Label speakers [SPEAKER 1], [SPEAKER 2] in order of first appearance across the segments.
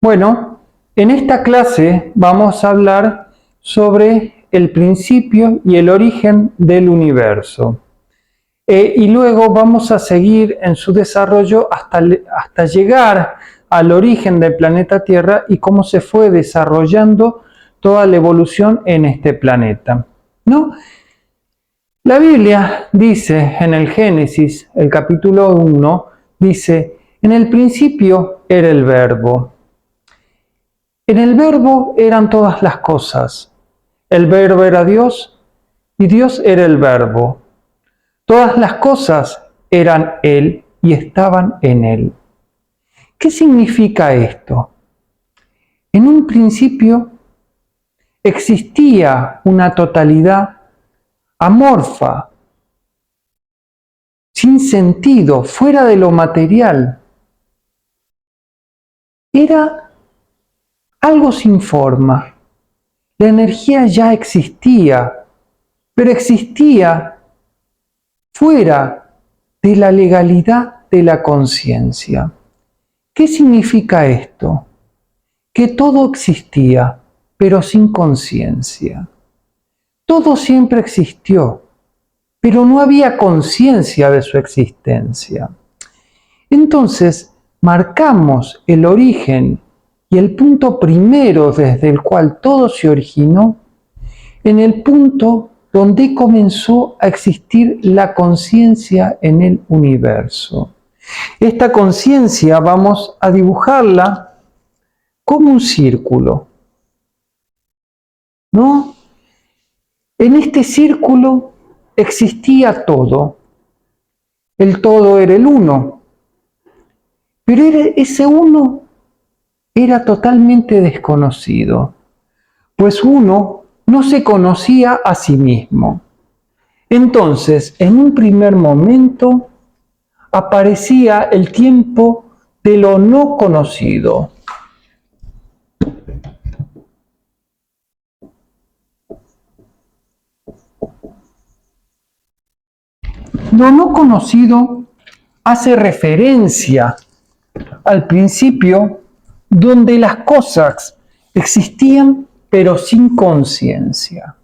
[SPEAKER 1] Bueno, en esta clase vamos a hablar sobre el principio y el origen del universo. Y luego vamos a seguir en su desarrollo hasta llegar al origen del planeta Tierra y cómo se fue desarrollando toda la evolución en este planeta, ¿no? La Biblia dice en el Génesis, el capítulo 1, dice: en el principio era el Verbo. En el Verbo eran todas las cosas. El Verbo era Dios y Dios era el Verbo. Todas las cosas eran Él y estaban en Él. ¿Qué significa esto? En un principio existía una totalidad amorfa, sin sentido, fuera de lo material. Era algo sin forma. La energía ya existía, pero existía fuera de la legalidad de la conciencia. ¿Qué significa esto? Que todo existía, pero sin conciencia. Todo siempre existió, pero no había conciencia de su existencia. Entonces, marcamos el origen y el punto primero desde el cual todo se originó en el punto donde comenzó a existir la conciencia en el universo. Esta conciencia vamos a dibujarla como un círculo, ¿no? En este círculo existía todo. El todo era el uno, pero ese uno era totalmente desconocido, pues uno no se conocía a sí mismo. Entonces, en un primer momento, aparecía el tiempo de lo no conocido. Lo no conocido hace referencia al principio donde las cosas existían pero sin conciencia.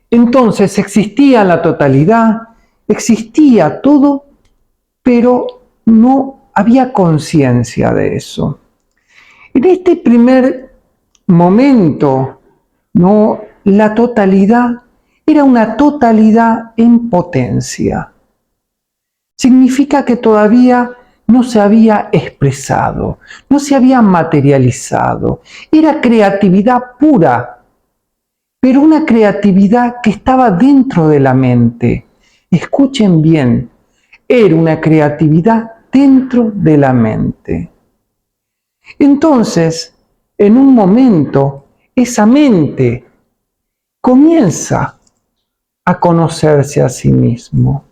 [SPEAKER 1] Entonces existía la totalidad, existía todo, pero no había conciencia de eso. En este primer momento, ¿no? La totalidad era una totalidad en potencia. Significa que todavía no se había expresado, no se había materializado. Era creatividad pura, pero una creatividad que estaba dentro de la mente. Escuchen bien, era una creatividad dentro de la mente. Entonces, en un momento, esa mente comienza a conocerse a sí mismo.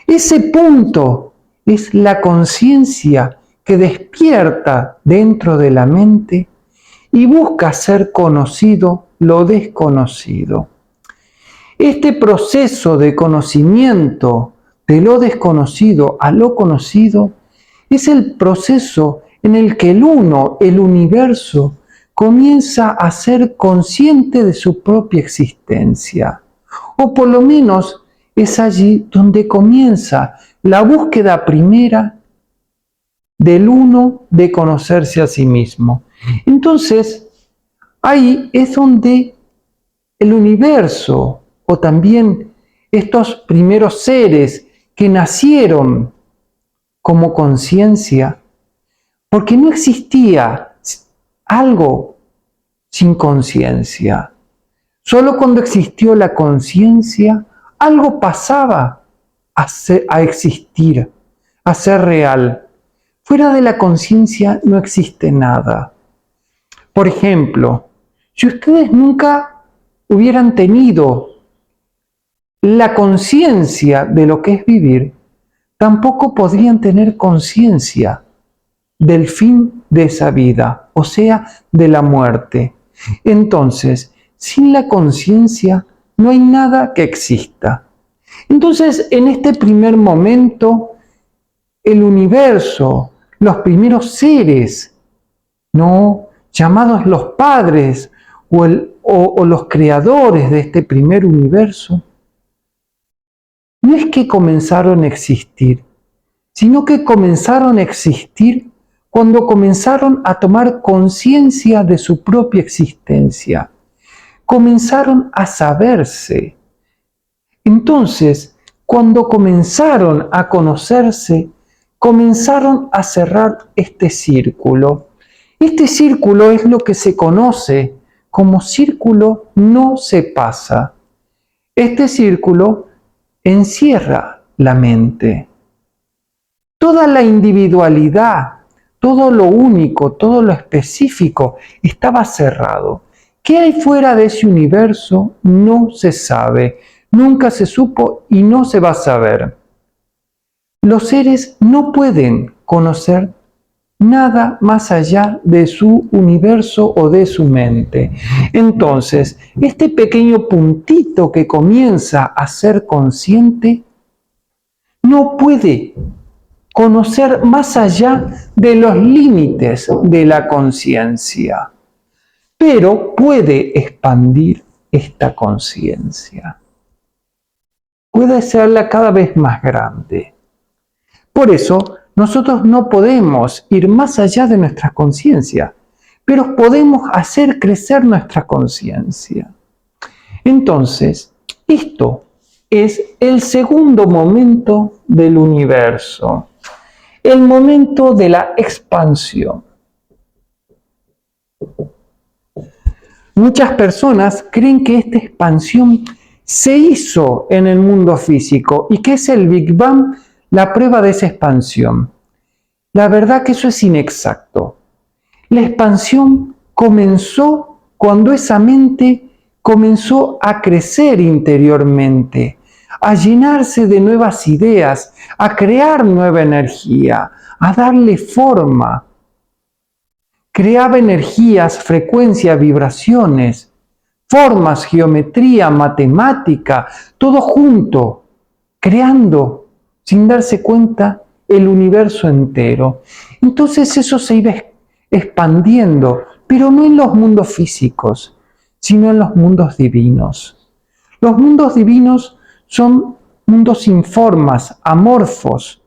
[SPEAKER 1] Ese punto es la conciencia que despierta dentro de la mente y busca ser conocido lo desconocido. Este proceso de conocimiento de lo desconocido a lo conocido es el proceso en el que el uno, el universo, comienza a ser consciente de su propia existencia. O por lo menos es allí donde comienza la búsqueda primera del uno de conocerse a sí mismo. Entonces, ahí es donde el universo, o también estos primeros seres que nacieron como conciencia, porque no existía algo sin conciencia. Solo cuando existió la conciencia, algo pasaba a existir, a ser real. Fuera de la conciencia no existe nada. Por ejemplo, si ustedes nunca hubieran tenido la conciencia de lo que es vivir, tampoco podrían tener conciencia del fin de esa vida, o sea, de la muerte. Entonces, sin la conciencia no hay nada que exista. Entonces, en este primer momento, el universo, los primeros seres, ¿no?, llamados los padres o los creadores de este primer universo, no es que comenzaron a existir, sino que comenzaron a existir cuando comenzaron a tomar conciencia de su propia existencia. Comenzaron a saberse. Entonces, cuando comenzaron a conocerse, comenzaron a cerrar este círculo. Este círculo es lo que se conoce como círculo no se pasa. Este círculo encierra la mente. Toda la individualidad, todo lo único, todo lo específico estaba cerrado. ¿Qué hay fuera de ese universo? No se sabe, nunca se supo y no se va a saber. Los seres no pueden conocer nada más allá de su universo o de su mente. Entonces, este pequeño puntito que comienza a ser consciente no puede conocer más allá de los límites de la conciencia, pero puede expandir esta conciencia. Puede hacerla cada vez más grande. Por eso, nosotros no podemos ir más allá de nuestra conciencia, pero podemos hacer crecer nuestra conciencia. Entonces, esto es el segundo momento del universo, el momento de la expansión. Muchas personas creen que esta expansión se hizo en el mundo físico y que es el Big Bang la prueba de esa expansión. La verdad que eso es inexacto. La expansión comenzó cuando esa mente comenzó a crecer interiormente, a llenarse de nuevas ideas, a crear nueva energía, a darle forma. Creaba energías, frecuencias, vibraciones, formas, geometría, matemática, todo junto, creando, sin darse cuenta, el universo entero. Entonces eso se iba expandiendo, pero no en los mundos físicos, sino en los mundos divinos. Los mundos divinos son mundos sin formas, amorfos,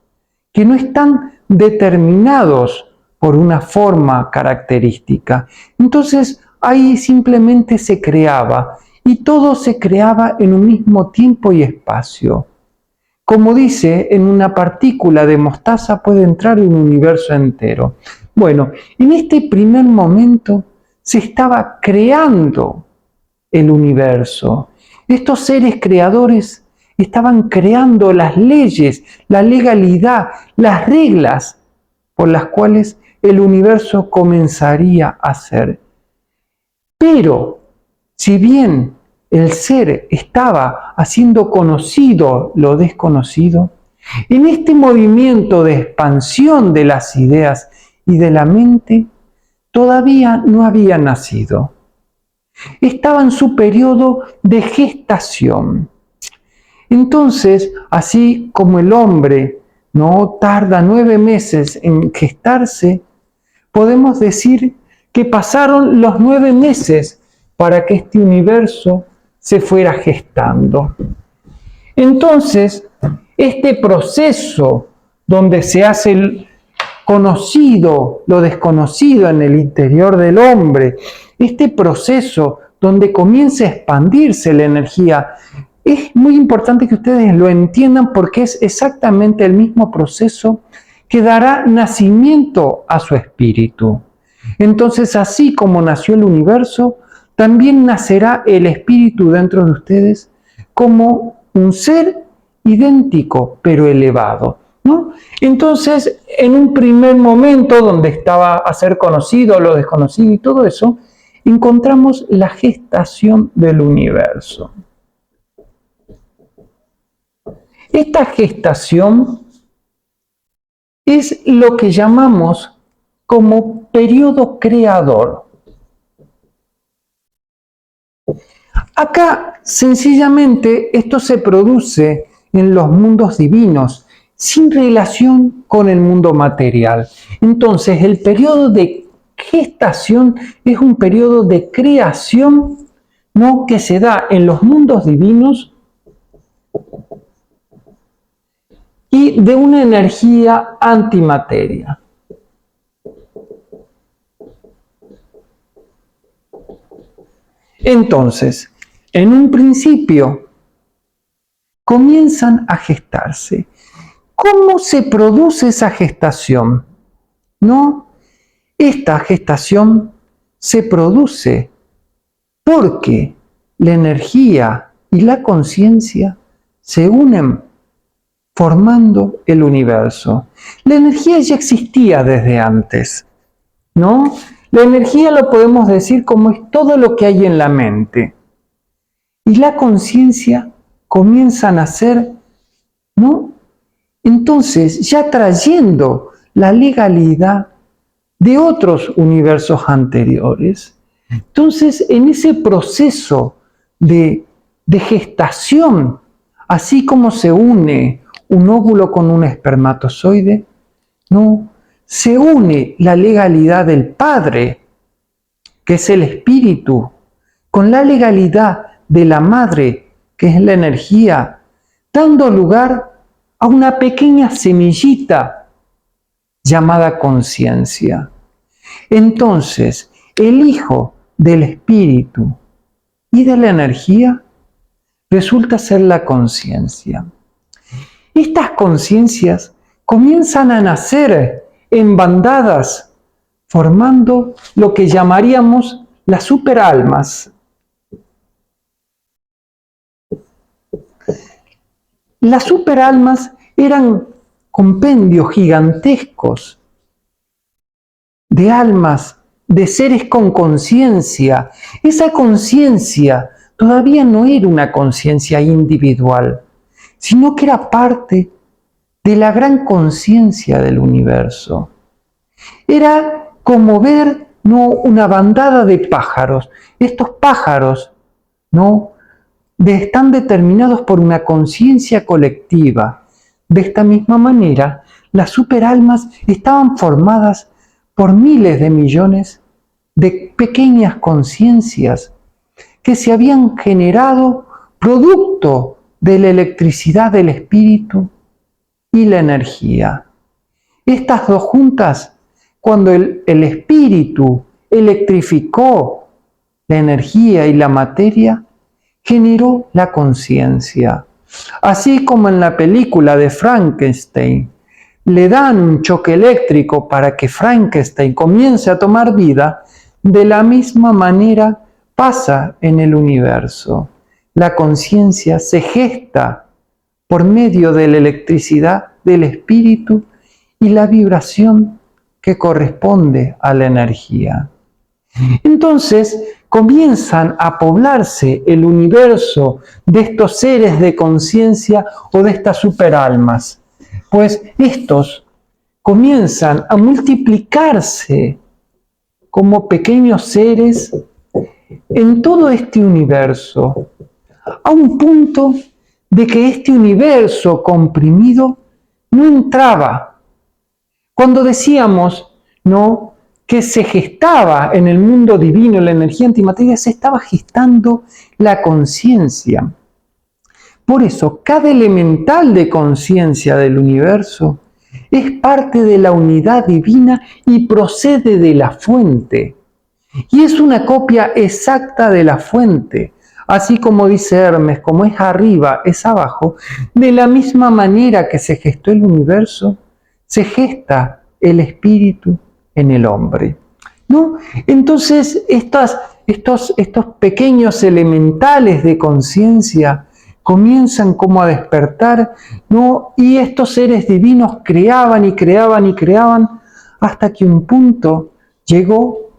[SPEAKER 1] que no están determinados por una forma característica. Entonces ahí simplemente se creaba y todo se creaba en un mismo tiempo y espacio. Como dice, en una partícula de mostaza puede entrar un universo entero. Bueno, en este primer momento se estaba creando el universo. Estos seres creadores estaban creando las leyes, la legalidad, las reglas por las cuales el universo comenzaría a ser. Pero, si bien el ser estaba haciendo conocido lo desconocido, en este movimiento de expansión de las ideas y de la mente, todavía no había nacido. Estaba en su periodo de gestación. Entonces, así como el hombre no tarda 9 meses en gestarse, podemos decir que pasaron los 9 meses para que este universo se fuera gestando. Entonces, este proceso donde se hace conocido lo desconocido en el interior del hombre, este proceso donde comienza a expandirse la energía, es muy importante que ustedes lo entiendan porque es exactamente el mismo proceso que dará nacimiento a su espíritu. Entonces, así como nació el universo, también nacerá el espíritu dentro de ustedes como un ser idéntico, pero elevado, ¿no? Entonces, en un primer momento donde estaba a ser conocido, lo desconocido y todo eso, encontramos la gestación del universo. Esta gestación es lo que llamamos como periodo creador. Acá, sencillamente, esto se produce en los mundos divinos, sin relación con el mundo material. Entonces, el periodo de gestación es un periodo de creación, ¿no?, que se da en los mundos divinos y de una energía antimateria. Entonces, en un principio, comienzan a gestarse. ¿Cómo se produce esa gestación? ¿No? Esta gestación se produce porque la energía y la conciencia se unen formando el universo. La energía ya existía desde antes, ¿no? La energía lo podemos decir como es todo lo que hay en la mente. Y la conciencia comienza a nacer, ¿no? Entonces, ya trayendo la legalidad de otros universos anteriores. Entonces, en ese proceso de gestación, así como se une un óvulo con un espermatozoide, ¿no?, se une la legalidad del Padre, que es el espíritu, con la legalidad de la Madre, que es la energía, dando lugar a una pequeña semillita llamada conciencia. Entonces, el Hijo del Espíritu y de la energía resulta ser la conciencia. Estas conciencias comienzan a nacer en bandadas, formando lo que llamaríamos las superalmas. Las superalmas eran compendios gigantescos de almas, de seres con conciencia. Esa conciencia todavía no era una conciencia individual, sino que era parte de la gran conciencia del universo. Era como ver, ¿no?, una bandada de pájaros. Estos pájaros, ¿no?, están determinados por una conciencia colectiva. De esta misma manera, las superalmas estaban formadas por miles de millones de pequeñas conciencias que se habían generado producto de la electricidad del espíritu y la energía. Estas dos juntas, cuando el espíritu electrificó la energía y la materia, generó la conciencia. Así como en la película de Frankenstein, le dan un choque eléctrico para que Frankenstein comience a tomar vida, de la misma manera pasa en el universo. La conciencia se gesta por medio de la electricidad del espíritu y la vibración que corresponde a la energía. Entonces comienzan a poblarse el universo de estos seres de conciencia o de estas superalmas, pues estos comienzan a multiplicarse como pequeños seres en todo este universo, a un punto de que este universo comprimido no entraba. Cuando decíamos, ¿no?, que se gestaba en el mundo divino la energía antimateria, se estaba gestando la conciencia. Por eso, cada elemental de conciencia del universo es parte de la unidad divina y procede de la fuente. Y es una copia exacta de la fuente. Así como dice Hermes, como es arriba, es abajo, de la misma manera que se gestó el universo, se gesta el espíritu en el hombre, ¿no? Entonces, estos pequeños elementales de conciencia comienzan como a despertar, ¿no? Y estos seres divinos creaban y creaban y creaban hasta que un punto llegó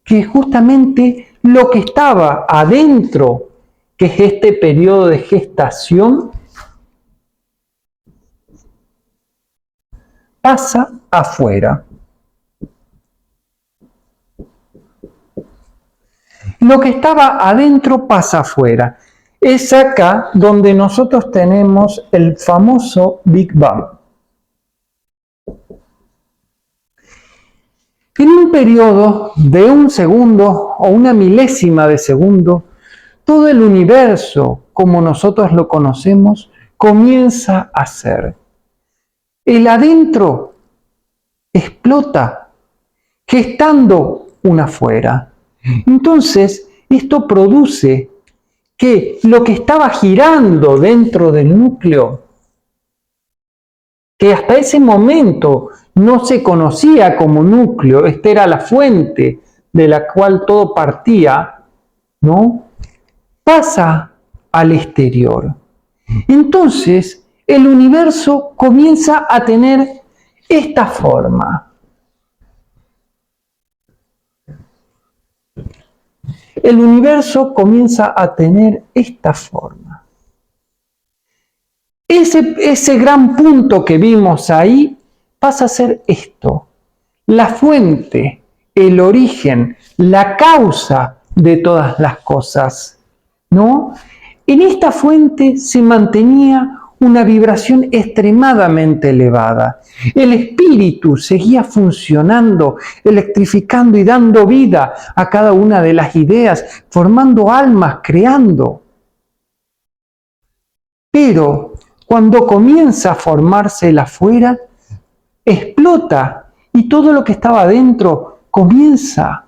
[SPEAKER 1] que justamente lo que estaba adentro, que es este periodo de gestación, pasa afuera. Lo que estaba adentro pasa afuera. Es acá donde nosotros tenemos el famoso Big Bang. En un periodo de un segundo o una milésima de segundo, todo el universo, como nosotros lo conocemos, comienza a ser. El adentro explota, gestando un afuera. Entonces, esto produce que lo que estaba girando dentro del núcleo, que hasta ese momento no se conocía como núcleo, esta era la fuente de la cual todo partía, ¿no? Pasa al exterior. Entonces, el universo comienza a tener esta forma. El universo comienza a tener esta forma. Ese gran punto que vimos ahí pasa a ser esto, la fuente, el origen, la causa de todas las cosas, ¿no? En esta fuente se mantenía una vibración extremadamente elevada. El espíritu seguía funcionando, electrificando y dando vida a cada una de las ideas, formando almas, creando. Pero cuando comienza a formarse el afuera, explota y todo lo que estaba dentro comienza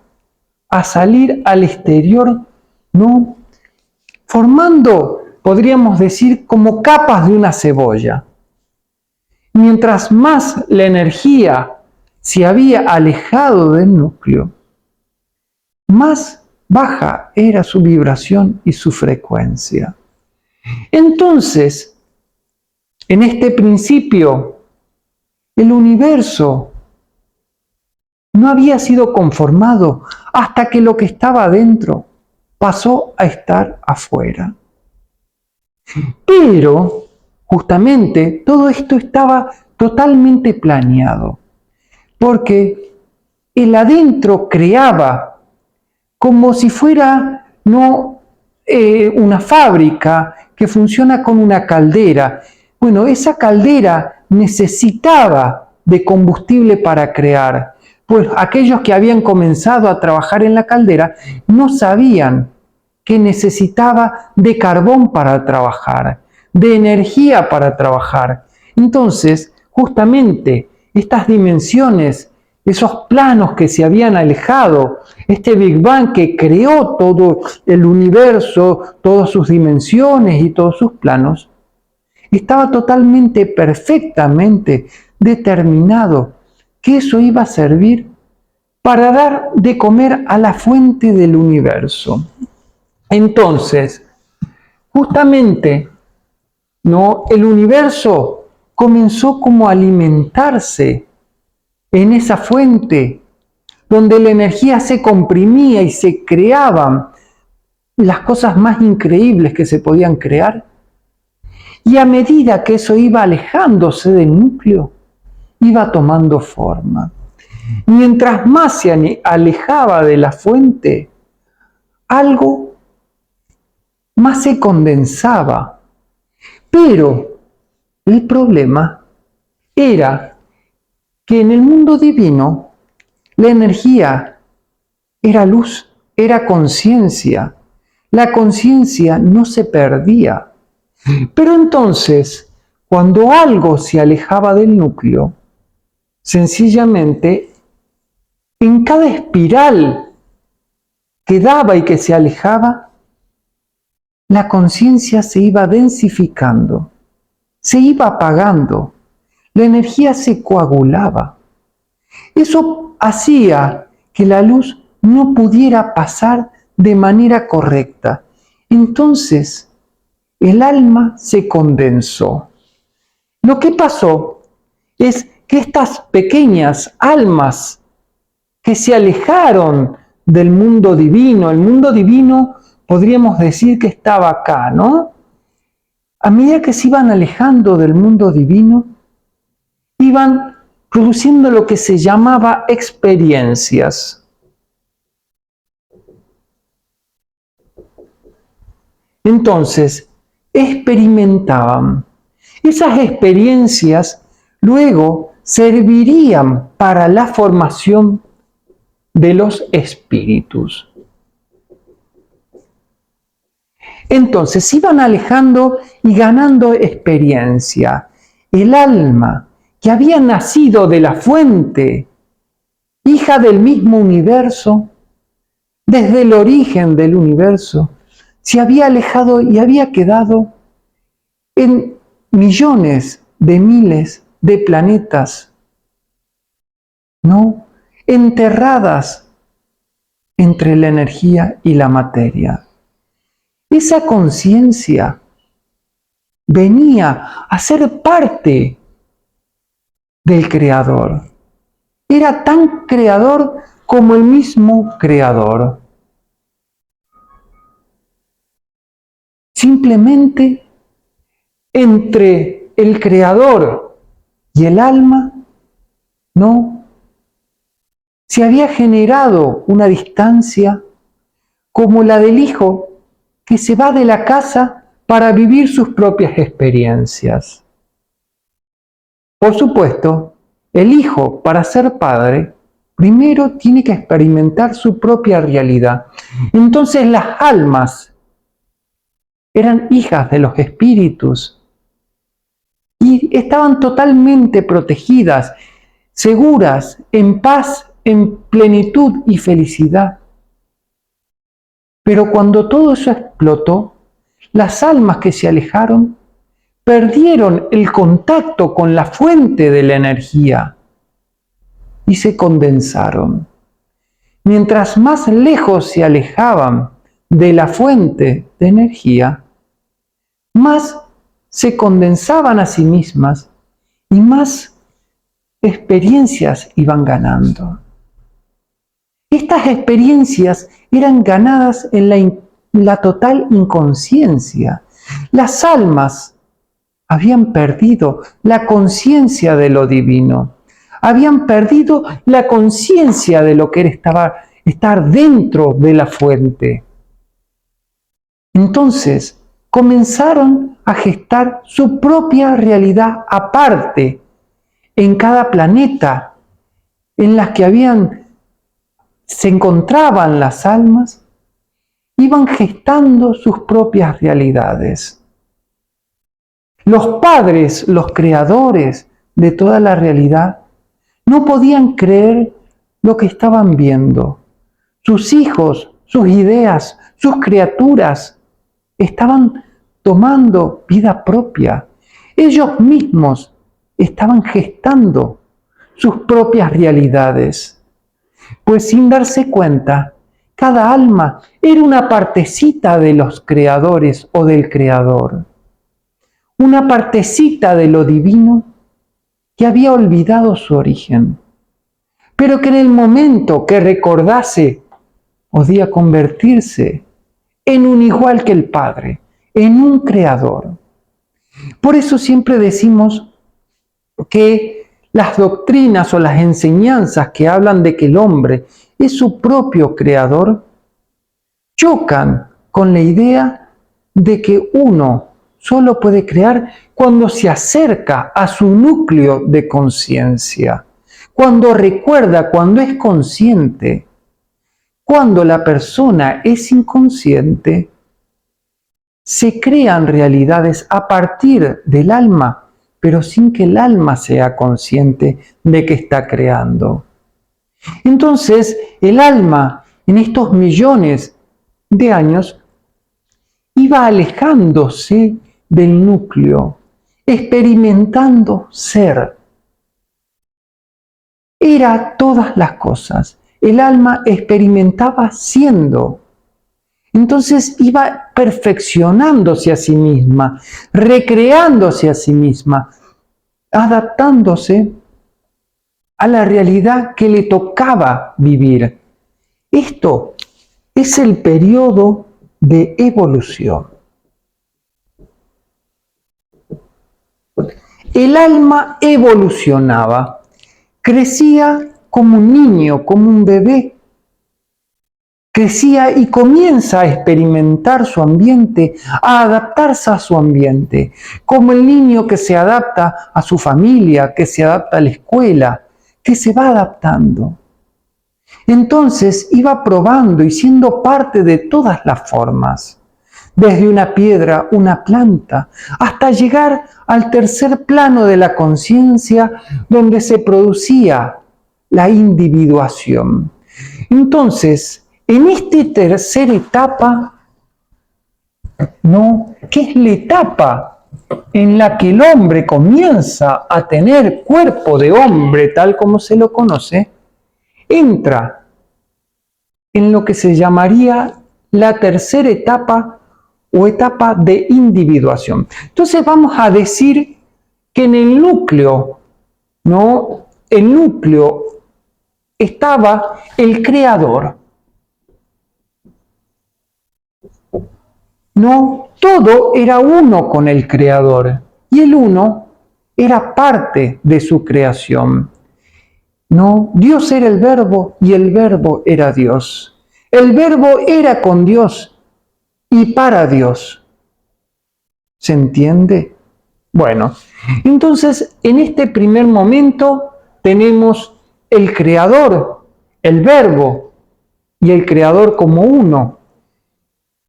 [SPEAKER 1] a salir al exterior, ¿no? Formando, podríamos decir, como capas de una cebolla. Mientras más la energía se había alejado del núcleo, más baja era su vibración y su frecuencia. Entonces, en este principio, el universo no había sido conformado hasta que lo que estaba adentro pasó a estar afuera. Pero, justamente, todo esto estaba totalmente planeado, porque el adentro creaba como si fuera no una fábrica que funciona con una caldera. Bueno, esa caldera necesitaba de combustible para crear, pues aquellos que habían comenzado a trabajar en la caldera no sabían que necesitaba de carbón para trabajar, de energía para trabajar. Entonces, justamente estas dimensiones, esos planos que se habían alejado, este Big Bang que creó todo el universo, todas sus dimensiones y todos sus planos, estaba totalmente, perfectamente determinado que eso iba a servir para dar de comer a la fuente del universo. Entonces, justamente, ¿no? El universo comenzó como a alimentarse en esa fuente donde la energía se comprimía y se creaban las cosas más increíbles que se podían crear. Y a medida que eso iba alejándose del núcleo, iba tomando forma. Mientras más se alejaba de la fuente, algo más se condensaba. Pero el problema era que en el mundo divino la energía era luz, era conciencia. La conciencia no se perdía. Pero entonces, cuando algo se alejaba del núcleo, sencillamente, en cada espiral que daba y que se alejaba, la conciencia se iba densificando, se iba apagando, la energía se coagulaba. Eso hacía que la luz no pudiera pasar de manera correcta. Entonces, el alma se condensó. Lo que pasó es que estas pequeñas almas que se alejaron del mundo divino, el mundo divino podríamos decir que estaba acá, ¿no? A medida que se iban alejando del mundo divino, iban produciendo lo que se llamaba experiencias. Entonces, experimentaban. Esas experiencias luego servirían para la formación de los espíritus. Entonces se iban alejando y ganando experiencia. El alma que había nacido de la fuente, hija del mismo universo, desde el origen del universo, se había alejado y había quedado en millones de miles de planetas, ¿no? Enterradas entre la energía y la materia. Esa conciencia venía a ser parte del Creador. Era tan creador como el mismo Creador. Simplemente entre el Creador y el alma, ¿no? Se había generado una distancia como la del hijo que se va de la casa para vivir sus propias experiencias. Por supuesto, el hijo, para ser padre, primero tiene que experimentar su propia realidad. Entonces las almas eran hijas de los espíritus y estaban totalmente protegidas, seguras, en paz, en plenitud y felicidad. Pero cuando todo eso explotó, las almas que se alejaron perdieron el contacto con la fuente de la energía y se condensaron. Mientras más lejos se alejaban de la fuente de energía, más se condensaban a sí mismas y más experiencias iban ganando. Estas experiencias eran ganadas en la total inconsciencia. Las almas habían perdido la conciencia de lo divino, habían perdido la conciencia de lo que era estar dentro de la fuente. Entonces comenzaron a gestar su propia realidad aparte en cada planeta en las que se encontraban las almas, iban gestando sus propias realidades. Los padres, los creadores de toda la realidad, no podían creer lo que estaban viendo. Sus hijos, sus ideas, sus criaturas estaban tomando vida propia. Ellos mismos estaban gestando sus propias realidades. Pues sin darse cuenta, cada alma era una partecita de los creadores o del creador. Una partecita de lo divino que había olvidado su origen, pero que en el momento que recordase podía convertirse en un igual que el Padre, en un creador. Por eso siempre decimos que las doctrinas o las enseñanzas que hablan de que el hombre es su propio creador chocan con la idea de que uno solo puede crear cuando se acerca a su núcleo de conciencia, cuando recuerda, cuando es consciente. Cuando la persona es inconsciente, se crean realidades a partir del alma, pero sin que el alma sea consciente de que está creando. Entonces, el alma, en estos millones de años, iba alejándose del núcleo, experimentando ser. Era todas las cosas. El alma experimentaba siendo. Entonces iba perfeccionándose a sí misma, recreándose a sí misma, adaptándose a la realidad que le tocaba vivir. Esto es el periodo de evolución. El alma evolucionaba, crecía como un niño, como un bebé, crecía y comienza a experimentar su ambiente, a adaptarse a su ambiente, como el niño que se adapta a su familia, que se adapta a la escuela, que se va adaptando. Entonces iba probando y siendo parte de todas las formas, desde una piedra, una planta, hasta llegar al tercer plano de la conciencia, donde se producía la individuación. Entonces, en esta tercera etapa, ¿no? ¿Qué es la etapa en la que el hombre comienza a tener cuerpo de hombre tal como se lo conoce? Entra en lo que se llamaría la tercera etapa o etapa de individuación. Entonces vamos a decir que en el núcleo, ¿no? El núcleo estaba el creador. No, todo era uno con el creador y el uno era parte de su creación. No, Dios era el verbo y el verbo era Dios. El verbo era con Dios y para Dios. ¿Se entiende? Bueno, entonces en este primer momento tenemos el creador, el verbo y el creador como uno.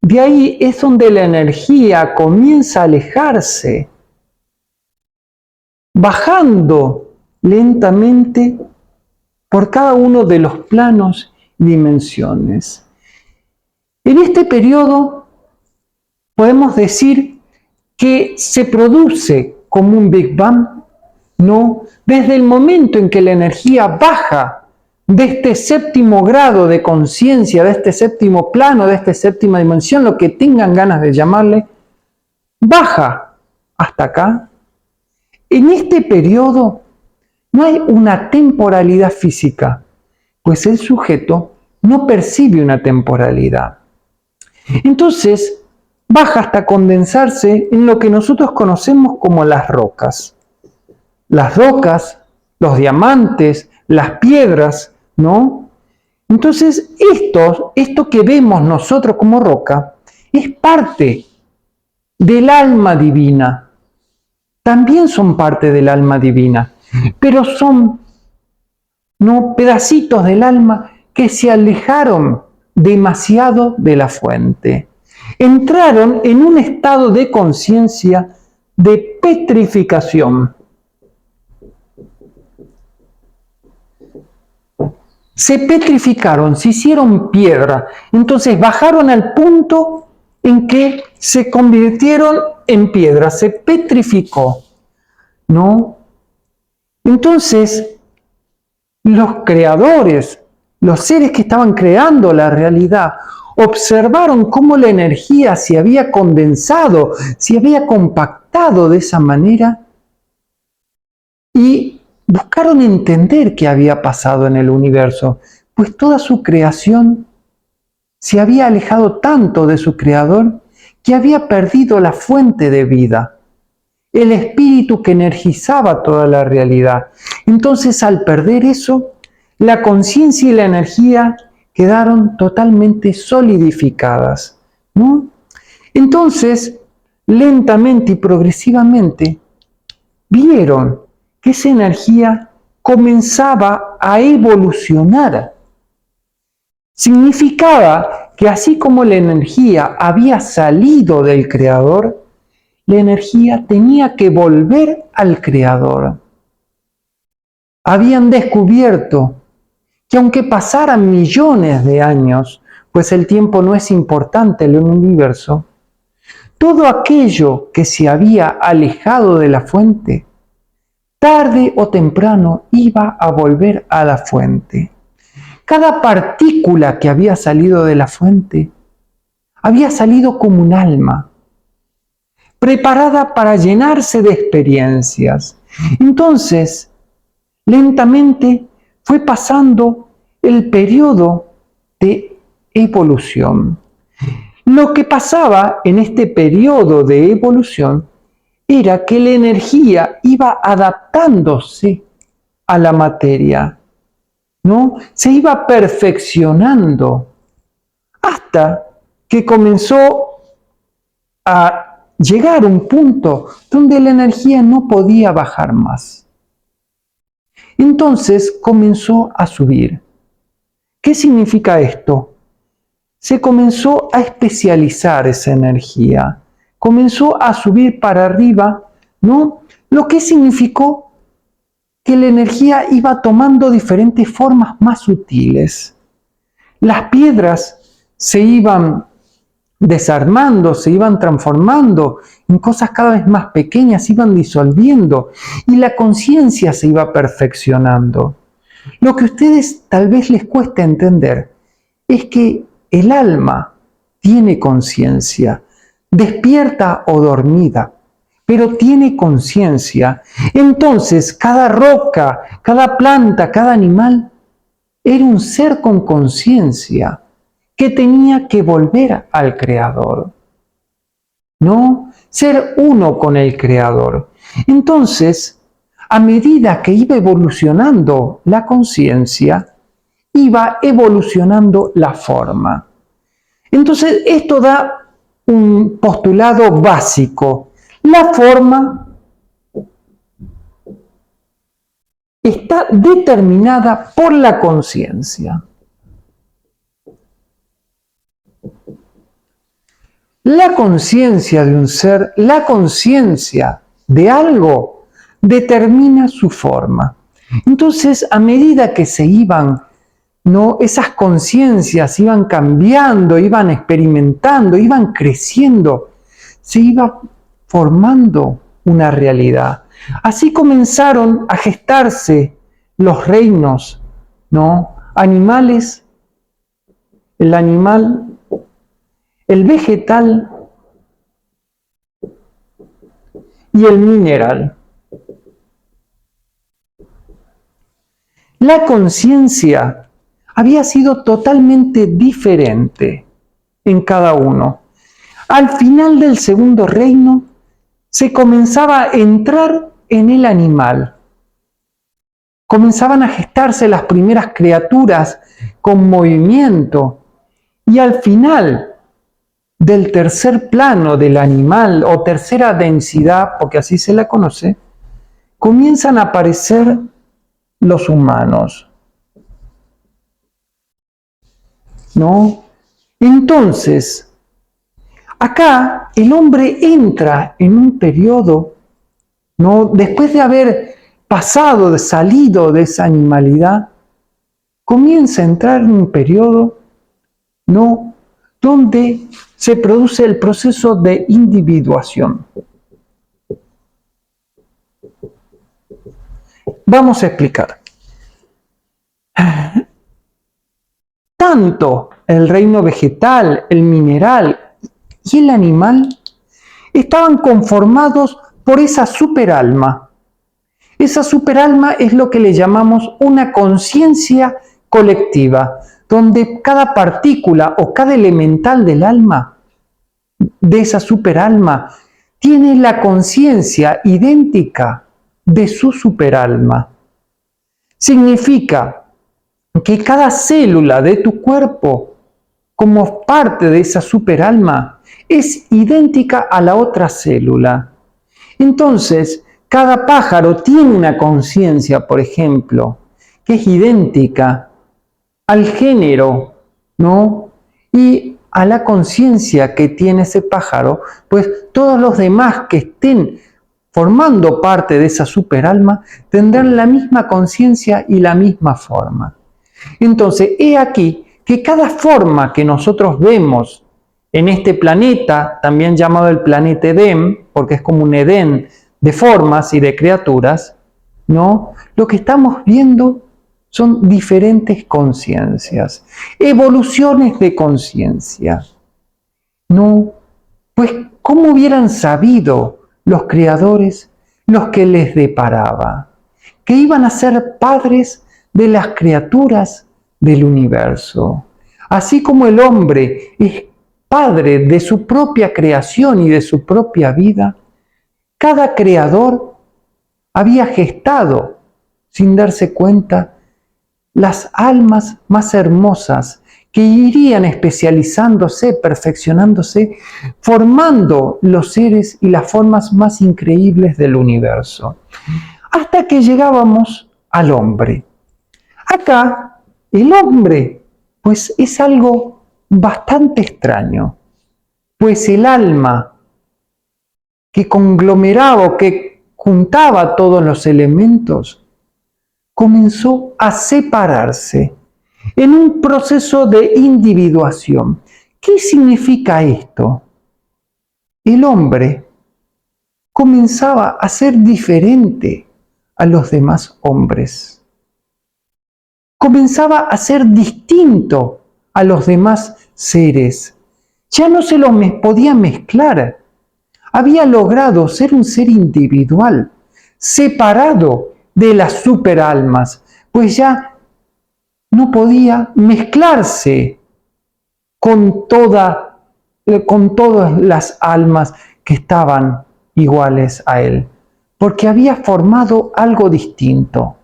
[SPEAKER 1] De ahí es donde la energía comienza a alejarse, bajando lentamente por cada uno de los planos y dimensiones. En este periodo podemos decir que se produce como un Big Bang, ¿no? Desde el momento en que la energía baja de este séptimo grado de conciencia, de este séptimo plano, de esta séptima dimensión, lo que tengan ganas de llamarle, baja hasta acá. En este periodo no hay una temporalidad física, pues el sujeto no percibe una temporalidad. Entonces, baja hasta condensarse en lo que nosotros conocemos como las rocas. Las rocas, los diamantes, las piedras, ¿no? Entonces, esto que vemos nosotros como roca es parte del alma divina. También son parte del alma divina, pero son, ¿no?, pedacitos del alma que se alejaron demasiado de la fuente. Entraron en un estado de conciencia de petrificación. Se petrificaron, se hicieron piedra, entonces bajaron al punto en que se convirtieron en piedra, se petrificó, ¿no? Entonces, los creadores, los seres que estaban creando la realidad, observaron cómo la energía se había condensado, se había compactado de esa manera y buscaron entender qué había pasado en el universo, pues toda su creación se había alejado tanto de su creador que había perdido la fuente de vida, el espíritu que energizaba toda la realidad. Entonces, al perder eso, la conciencia y la energía quedaron totalmente solidificadas, ¿no? Entonces, lentamente y progresivamente, vieron que esa energía comenzaba a evolucionar. Significaba que así como la energía había salido del creador, la energía tenía que volver al creador. Habían descubierto que aunque pasaran millones de años, pues el tiempo no es importante en el universo, todo aquello que se había alejado de la fuente, tarde o temprano iba a volver a la fuente. Cada partícula que había salido de la fuente había salido como un alma, preparada para llenarse de experiencias. Entonces, lentamente fue pasando el periodo de evolución. Lo que pasaba en este periodo de evolución era que la energía iba adaptándose a la materia, ¿no? Se iba perfeccionando hasta que comenzó a llegar a un punto donde la energía no podía bajar más. Entonces comenzó a subir. ¿Qué significa esto? Se comenzó a especializar esa energía, comenzó a subir para arriba, ¿no? Lo que significó que la energía iba tomando diferentes formas más sutiles. Las piedras se iban desarmando, se iban transformando en cosas cada vez más pequeñas, se iban disolviendo y la conciencia se iba perfeccionando. Lo que a ustedes tal vez les cuesta entender es que el alma tiene conciencia, despierta o dormida, pero tiene conciencia. Entonces, cada roca, cada planta, cada animal era un ser con conciencia que tenía que volver al Creador, ¿no? Ser uno con el Creador. Entonces, a medida que iba evolucionando la conciencia, iba evolucionando la forma. Entonces, esto da un postulado básico. La forma está determinada por la conciencia. La conciencia de un ser, la conciencia de algo, determina su forma. Entonces, a medida que se iban, ¿no? Esas conciencias iban cambiando, iban experimentando, iban creciendo, se iba formando una realidad. Así comenzaron a gestarse los reinos, ¿no? Animales, el animal, el vegetal y el mineral. La conciencia había sido totalmente diferente en cada uno. Al final del segundo reino se comenzaba a entrar en el animal. Comenzaban a gestarse las primeras criaturas con movimiento y al final del tercer plano del animal o tercera densidad, porque así se la conoce, comienzan a aparecer los humanos, ¿no? Entonces, acá el hombre entra en un periodo, ¿no? Después de haber pasado, salido de esa animalidad, comienza a entrar en un periodo, ¿no? Donde se produce el proceso de individuación. Vamos a explicar. Tanto el reino vegetal, el mineral y el animal estaban conformados por esa superalma. Esa superalma es lo que le llamamos una conciencia colectiva, donde cada partícula o cada elemental del alma, de esa superalma, tiene la conciencia idéntica de su superalma. Significa que cada célula de tu cuerpo, como parte de esa superalma, es idéntica a la otra célula. Entonces, cada pájaro tiene una conciencia, por ejemplo, que es idéntica al género, ¿no? Y a la conciencia que tiene ese pájaro, pues todos los demás que estén formando parte de esa superalma tendrán la misma conciencia y la misma forma. Entonces, he aquí que cada forma que nosotros vemos en este planeta, también llamado el planeta Edén, porque es como un Edén de formas y de criaturas, ¿no? Lo que estamos viendo son diferentes conciencias, evoluciones de conciencia. ¿No? Pues, ¿cómo hubieran sabido los creadores los que les deparaba? Que iban a ser padres de las criaturas del universo. Así como el hombre es padre de su propia creación y de su propia vida, cada creador había gestado, sin darse cuenta, las almas más hermosas que irían especializándose, perfeccionándose, formando los seres y las formas más increíbles del universo. Hasta que llegábamos al hombre. Acá, el hombre, pues es algo bastante extraño, pues el alma que conglomeraba o que juntaba todos los elementos, comenzó a separarse en un proceso de individuación. ¿Qué significa esto? El hombre comenzaba a ser diferente a los demás hombres. Comenzaba a ser distinto a los demás seres. Ya no se lo podía mezclar. Había logrado ser un ser individual, separado de las superalmas, pues ya no podía mezclarse con todas las almas que estaban iguales a él, porque había formado algo distinto.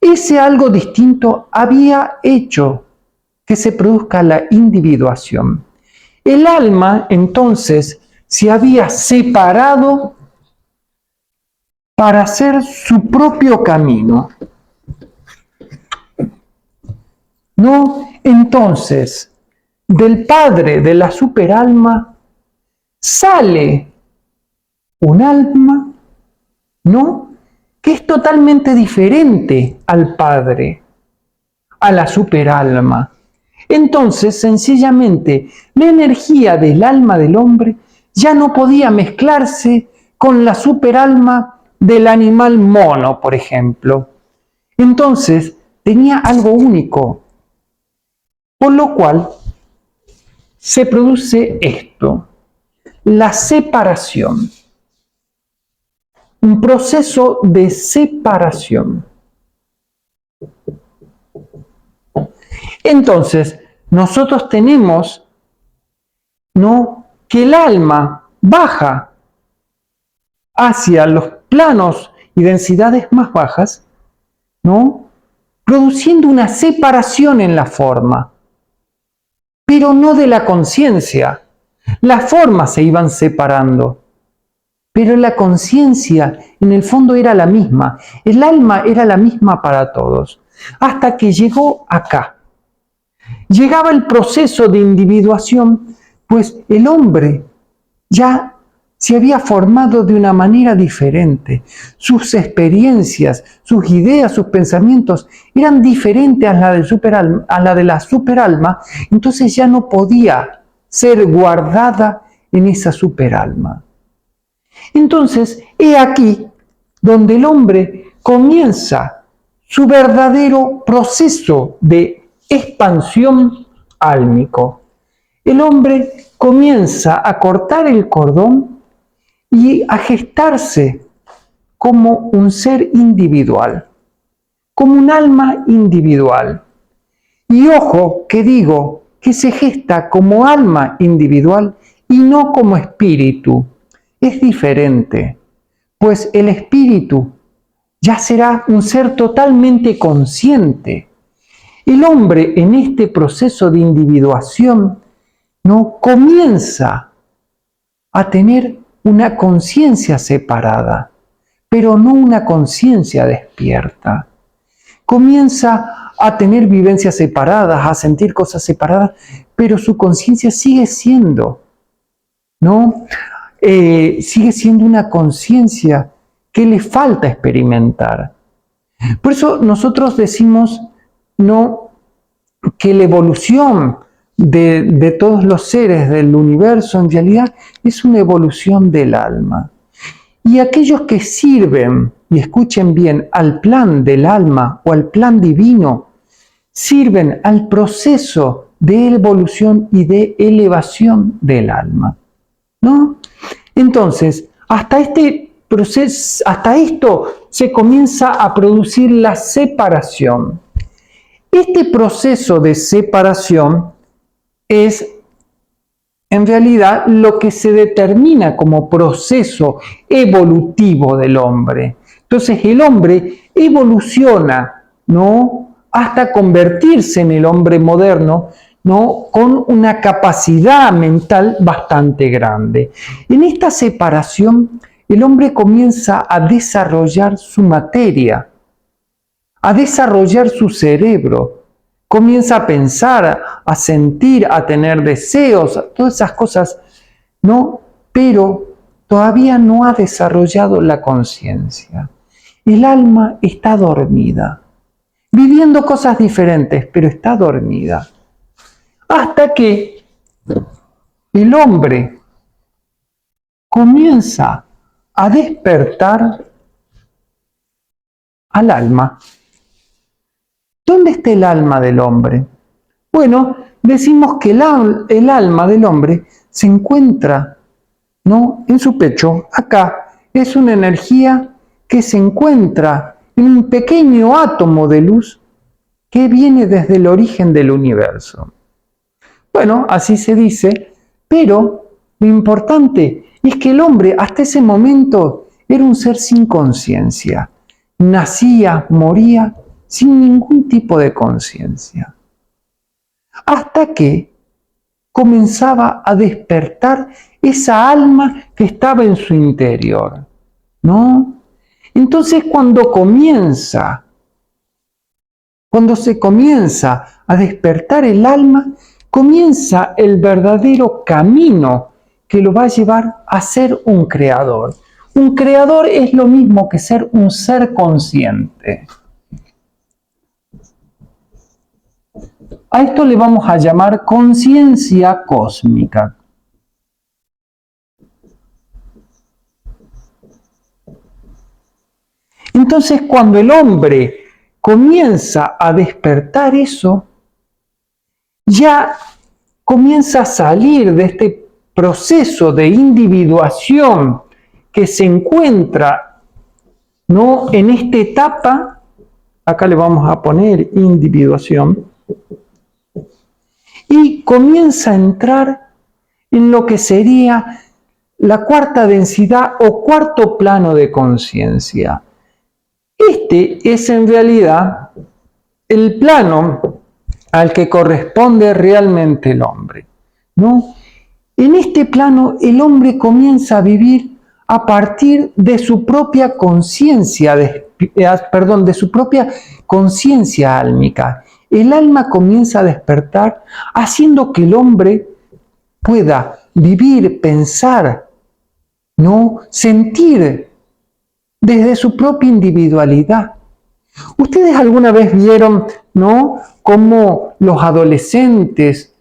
[SPEAKER 1] Ese algo distinto había hecho que se produzca la individuación. El alma, entonces, se había separado para hacer su propio camino. ¿No? Entonces, del Padre de la superalma sale un alma, ¿no? Que es totalmente diferente al Padre, a la superalma. Entonces, sencillamente, la energía del alma del hombre ya no podía mezclarse con la superalma del animal mono, por ejemplo. Entonces, tenía algo único, por lo cual se produce esto, la separación, un proceso de separación. Entonces, nosotros tenemos, ¿no?, que el alma baja hacia los planos y densidades más bajas, ¿no?, produciendo una separación en la forma, pero no de la conciencia. Las formas se iban separando, pero la conciencia en el fondo era la misma, el alma era la misma para todos, hasta que llegó acá. Llegaba el proceso de individuación, pues el hombre ya se había formado de una manera diferente. Sus experiencias, sus ideas, sus pensamientos eran diferentes a la de la superalma, entonces ya no podía ser guardada en esa superalma. Entonces, he aquí donde el hombre comienza su verdadero proceso de expansión álmico. El hombre comienza a cortar el cordón y a gestarse como un ser individual, como un alma individual. Y ojo que digo que se gesta como alma individual y no como espíritu. Es diferente, pues el espíritu ya será un ser totalmente consciente. El hombre en este proceso de individuación no comienza a tener una conciencia separada, pero no una conciencia despierta. Comienza a tener vivencias separadas, a sentir cosas separadas, pero su conciencia sigue siendo, ¿no? Sigue siendo una conciencia que le falta experimentar. Por eso nosotros decimos, ¿no?, que la evolución de todos los seres del universo en realidad es una evolución del alma. Y aquellos que sirven, y escuchen bien, al plan del alma o al plan divino, sirven al proceso de evolución y de elevación del alma, ¿no? Entonces, hasta este proceso, hasta esto se comienza a producir la separación. Este proceso de separación es en realidad lo que se determina como proceso evolutivo del hombre. Entonces el hombre evoluciona, ¿no?, hasta convertirse en el hombre moderno, ¿no? Con una capacidad mental bastante grande. En esta separación, el hombre comienza a desarrollar su materia, a desarrollar su cerebro, comienza a pensar, a sentir, a tener deseos, todas esas cosas, ¿no? Pero todavía no ha desarrollado la conciencia. El alma está dormida, viviendo cosas diferentes, pero está dormida. Hasta que el hombre comienza a despertar al alma. ¿Dónde está el alma del hombre? Bueno, decimos que el alma del hombre se encuentra, ¿no?, en su pecho, acá. Es una energía que se encuentra en un pequeño átomo de luz que viene desde el origen del universo. Bueno, así se dice, pero lo importante es que el hombre hasta ese momento era un ser sin conciencia. Nacía, moría sin ningún tipo de conciencia. Hasta que comenzaba a despertar esa alma que estaba en su interior, ¿no? Entonces cuando se comienza a despertar el alma, comienza el verdadero camino que lo va a llevar a ser un creador. Un creador es lo mismo que ser un ser consciente. A esto le vamos a llamar conciencia cósmica. Entonces, cuando el hombre comienza a despertar eso, ya comienza a salir de este proceso de individuación que se encuentra, ¿no?, en esta etapa. Acá le vamos a poner individuación. Y comienza a entrar en lo que sería la cuarta densidad o cuarto plano de conciencia. Este es en realidad el plano al que corresponde realmente el hombre, ¿no? En este plano el hombre comienza a vivir a partir de su propia conciencia, de su propia conciencia álmica. El alma comienza a despertar, haciendo que el hombre pueda vivir, pensar, ¿no?, sentir desde su propia individualidad. ¿Ustedes alguna vez vieron, ¿no?, cómo los adolescentes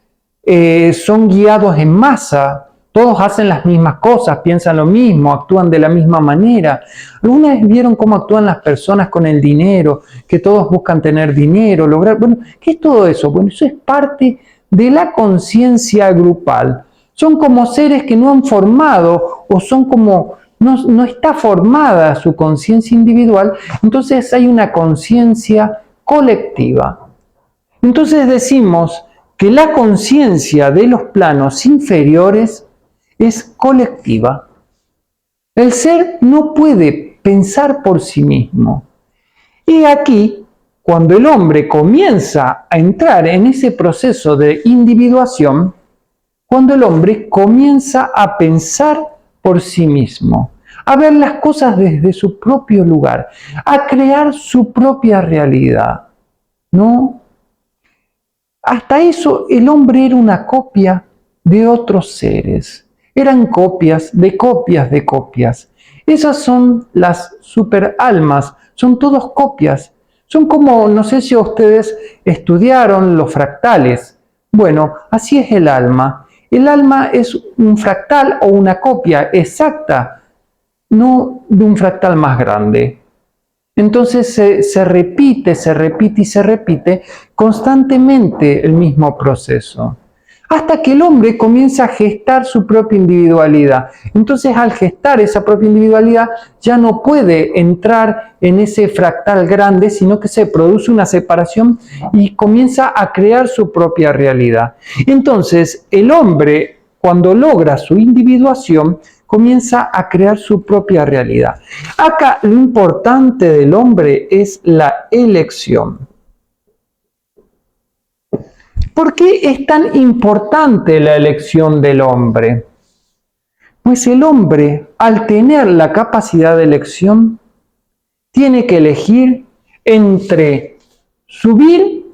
[SPEAKER 1] son guiados en masa? Todos hacen las mismas cosas, piensan lo mismo, actúan de la misma manera. ¿Alguna vez vieron cómo actúan las personas con el dinero? Que todos buscan tener dinero, lograr... Bueno, ¿qué es todo eso? Bueno, eso es parte de la conciencia grupal. Son como seres que no han formado o son como... No está formada su conciencia individual, entonces hay una conciencia colectiva. Entonces decimos que la conciencia de los planos inferiores es colectiva. El ser no puede pensar por sí mismo. Y aquí, cuando el hombre comienza a entrar en ese proceso de individuación, cuando el hombre comienza a pensar por sí mismo, a ver las cosas desde su propio lugar, a crear su propia realidad, ¿no? Hasta eso el hombre era una copia de otros seres. Eran copias de copias de copias. Esas son las superalmas, son todos copias. Son como, no sé si ustedes estudiaron los fractales. Bueno, así es el alma. El alma es un fractal o una copia exacta, no de un fractal más grande. Entonces se repite y se repite constantemente el mismo proceso, hasta que el hombre comienza a gestar su propia individualidad. Entonces, al gestar esa propia individualidad, ya no puede entrar en ese fractal grande, sino que se produce una separación y comienza a crear su propia realidad. Entonces, el hombre, cuando logra su individuación, comienza a crear su propia realidad. Acá lo importante del hombre es la elección. ¿Por qué es tan importante la elección del hombre? Pues el hombre, al tener la capacidad de elección, tiene que elegir entre subir,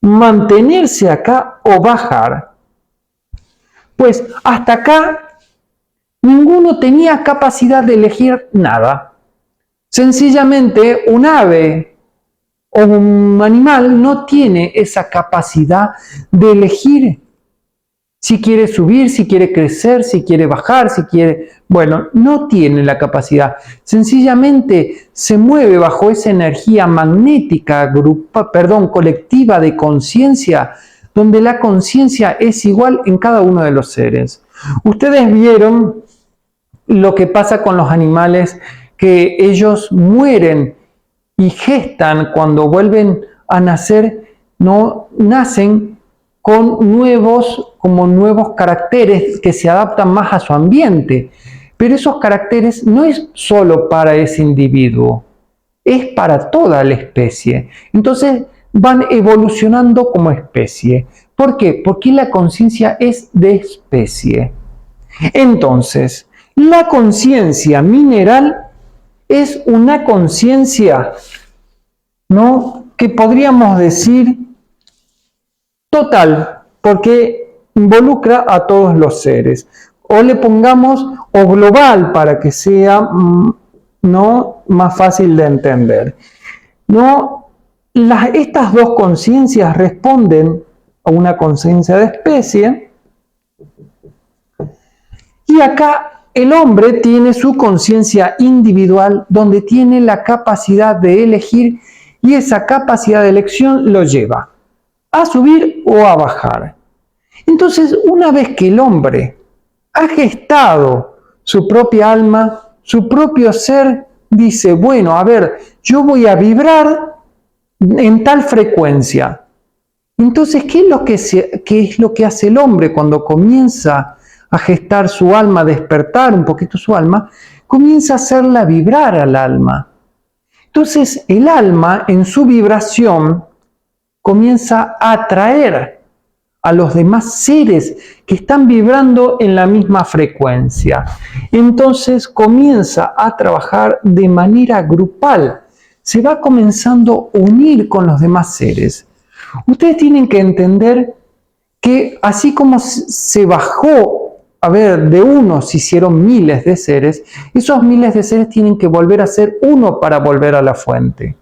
[SPEAKER 1] mantenerse acá o bajar. Pues hasta acá ninguno tenía capacidad de elegir nada. Sencillamente un ave o un animal no tiene esa capacidad de elegir si quiere subir, si quiere crecer, si quiere bajar, si quiere... Bueno, no tiene la capacidad. Sencillamente se mueve bajo esa energía magnética, colectiva de conciencia, donde la conciencia es igual en cada uno de los seres. Ustedes vieron lo que pasa con los animales, que ellos mueren y gestan cuando vuelven a nacer, no nacen con nuevos caracteres que se adaptan más a su ambiente. Pero esos caracteres no es solo para ese individuo, es para toda la especie. Entonces van evolucionando como especie. ¿Por qué? Porque la conciencia es de especie. Entonces, la conciencia mineral es una conciencia, ¿no?, que podríamos decir total, porque involucra a todos los seres. O le pongamos o global para que sea ¿no?, más fácil de entender. ¿No? Estas dos conciencias responden a una conciencia de especie. Y acá el hombre tiene su conciencia individual, donde tiene la capacidad de elegir, y esa capacidad de elección lo lleva a subir o a bajar. Entonces, una vez que el hombre ha gestado su propia alma, su propio ser, dice, bueno, a ver, yo voy a vibrar en tal frecuencia. Entonces, ¿qué es lo que hace el hombre cuando comienza a gestar su alma, a despertar un poquito su alma? Comienza a hacerla vibrar al alma. Entonces, el alma, en su vibración, comienza a atraer a los demás seres que están vibrando en la misma frecuencia. Entonces comienza a trabajar de manera grupal. Se va comenzando a unir con los demás seres. Ustedes tienen que entender que así como se bajó, de uno se hicieron miles de seres, esos miles de seres tienen que volver a ser uno para volver a la fuente.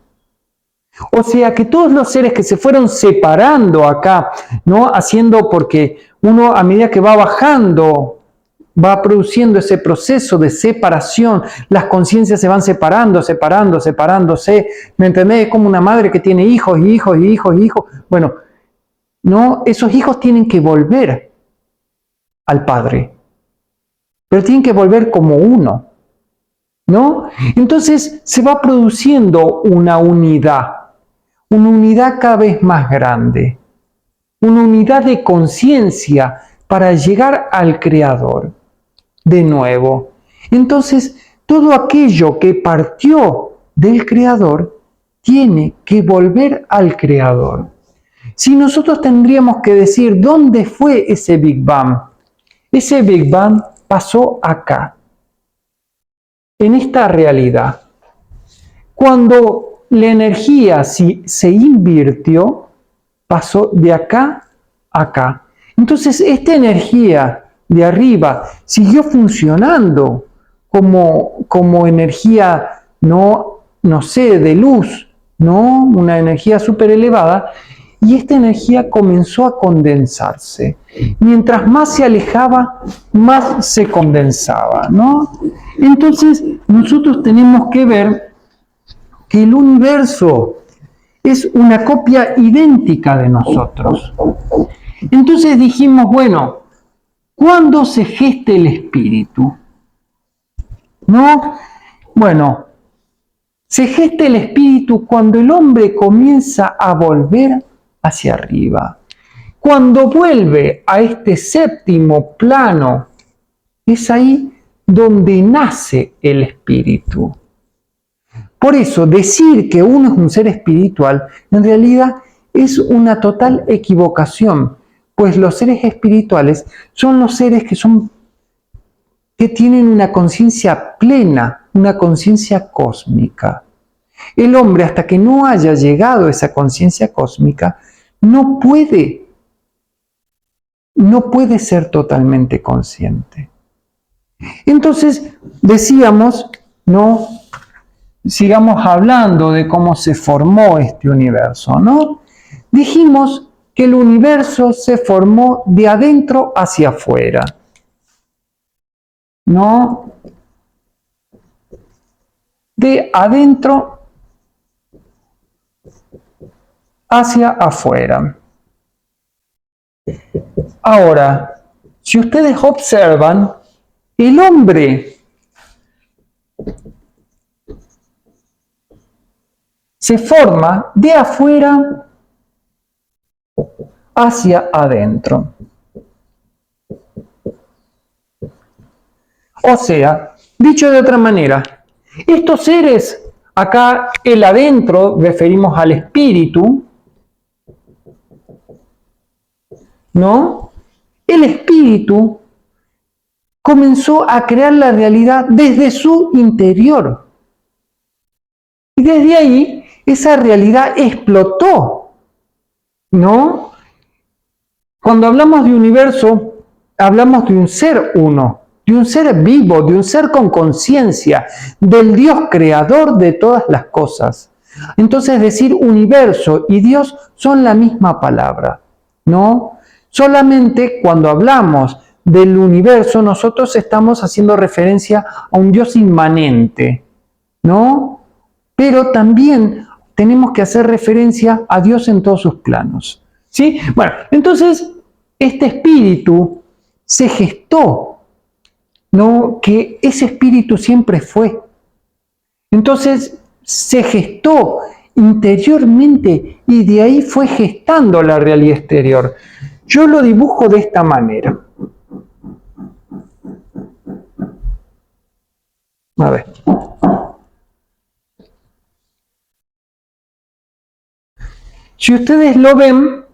[SPEAKER 1] O sea que todos los seres que se fueron separando acá, ¿no?, haciendo, porque uno a medida que va bajando, va produciendo ese proceso de separación, las conciencias se van separándose, ¿me entendés? Es como una madre que tiene hijos y hijos y hijos y hijos. Bueno, no, esos hijos tienen que volver al Padre, pero tienen que volver como uno, ¿no? Entonces se va produciendo una unidad cada vez más grande, una unidad de conciencia para llegar al Creador de nuevo. Entonces, todo aquello que partió del Creador tiene que volver al Creador. Si nosotros tendríamos que decir dónde fue ese Big Bang, ese Big Bang pasó acá, en esta realidad. Cuando la energía se invirtió, pasó de acá a acá. Entonces, esta energía de arriba siguió funcionando como energía, no sé, de luz, ¿no? Una energía súper elevada, y esta energía comenzó a condensarse. Mientras más se alejaba, más se condensaba, ¿no? Entonces, nosotros tenemos que ver que el universo es una copia idéntica de nosotros. Entonces dijimos, bueno, ¿cuándo se gesta el espíritu? ¿No? Bueno, se gesta el espíritu cuando el hombre comienza a volver hacia arriba. Cuando vuelve a este séptimo plano, es ahí donde nace el espíritu. Por eso, decir que uno es un ser espiritual, en realidad es una total equivocación, pues los seres espirituales son los seres que tienen una conciencia plena, una conciencia cósmica. El hombre, hasta que no haya llegado a esa conciencia cósmica, no puede ser totalmente consciente. Entonces, decíamos, ¿no? Sigamos hablando de cómo se formó este universo, ¿no? Dijimos que el universo se formó de adentro hacia afuera, ¿no? De adentro hacia afuera. Ahora, si ustedes observan, el hombre se forma de afuera hacia adentro. O sea, dicho de otra manera, estos seres, acá el adentro, referimos al espíritu, ¿no? El espíritu comenzó a crear la realidad desde su interior. Y desde ahí, esa realidad explotó, ¿no? Cuando hablamos de universo, hablamos de un ser uno, de un ser vivo, de un ser con conciencia, del Dios creador de todas las cosas. Entonces decir universo y Dios son la misma palabra, ¿no? Solamente cuando hablamos del universo nosotros estamos haciendo referencia a un Dios inmanente, ¿no? Pero también tenemos que hacer referencia a Dios en todos sus planos, ¿sí? Bueno, entonces este espíritu se gestó, ¿no? Que ese espíritu siempre fue. Entonces se gestó interiormente y de ahí fue gestando la realidad exterior. Yo lo dibujo de esta manera. A ver. Si ustedes lo ven,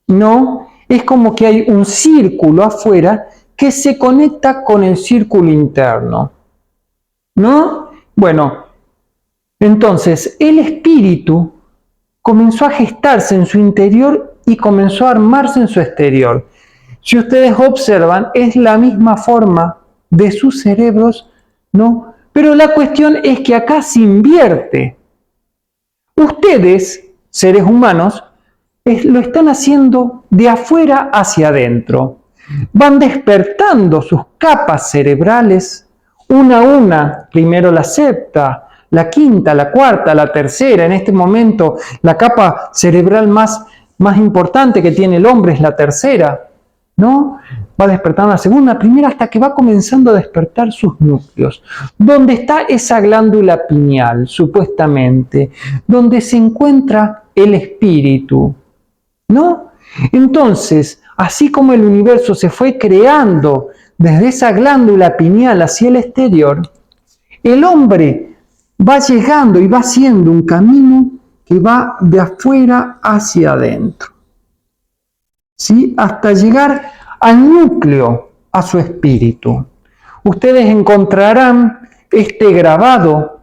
[SPEAKER 1] ¿no? Es como que hay un círculo afuera que se conecta con el círculo interno, ¿no? Bueno, entonces el espíritu comenzó a gestarse en su interior y comenzó a armarse en su exterior. Si ustedes observan, es la misma forma de sus cerebros, ¿no? Pero la cuestión es que acá se invierte. Ustedes, seres humanos, lo están haciendo de afuera hacia adentro. Van despertando sus capas cerebrales una a una, primero la sexta, la quinta, la cuarta, la tercera. En este momento la capa cerebral más importante que tiene el hombre es la tercera, ¿no? Va despertando la segunda, primera, hasta que va comenzando a despertar sus núcleos. ¿Dónde está esa glándula pineal, supuestamente? Donde se encuentra el espíritu, ¿no? Entonces, así como el universo se fue creando desde esa glándula pineal hacia el exterior, el hombre va llegando y va haciendo un camino que va de afuera hacia adentro, ¿sí? Hasta llegar al núcleo, a su espíritu. Ustedes encontrarán este grabado